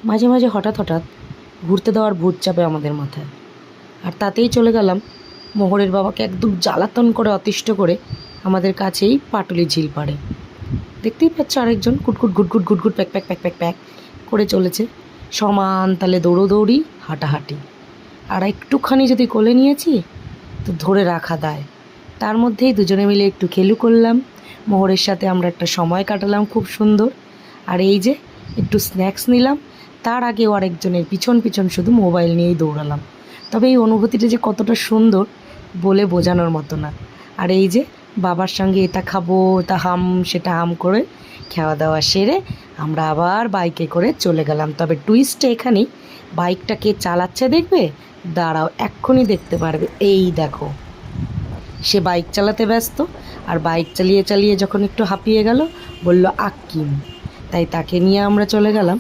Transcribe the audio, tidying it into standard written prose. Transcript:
মাঝে মাঝে হঠাৎ হঠাৎ ঘুরতে দেওয়ার ভূত চাপে আমাদের মাথায়, আর তাতেই চলে গেলাম মোহরের বাবাকে একদম জ্বালাতন করে অতিষ্ঠ করে আমাদের কাছেই পাটুলি ঝিল পাড়ে। দেখতেই পাচ্ছ আরেকজন কুটকুট গুটগুট গুটগুট প্যাক প্যাক প্যাক প্যাক প্যাক করে চলেছে, সমান তালে দৌড়োদৌড়ি হাঁটাহাঁটি। আর একটুখানি যদি কোলে নিয়েছি তো ধরে রাখা দায়। তার মধ্যেই দুজনে মিলে একটু খেলু করলাম, মোহরের সাথে আমরা একটা সময় কাটালাম খুব সুন্দর। আর এই যে একটু স্ন্যাক্স নিলাম, তার আগেও আরেকজনের পিছন পিছন শুধু মোবাইল নিয়েই দৌড়ালাম। তবে এই অনুভূতিটা যে কতটা সুন্দর বলে বোঝানোর মতো না। আর এই যে বাবার সঙ্গে এটা খাবো তা হাম সেটা হাম করে খাওয়া দাওয়া সেরে আমরা আবার বাইকে করে চলে গেলাম। তবে টুইস্টটা এখানেই, বাইকটা কে চালাচ্ছে দেখবে? দাঁড়াও, এক্ষুনি দেখতে পারবে। এই দেখো, সে বাইক চালাতে ব্যস্ত, আর বাইক চালিয়ে চালিয়ে যখন একটু হাঁপিয়ে গেল বলল আক্কিম, তাই তাকে নিয়ে আমরা চলে গেলাম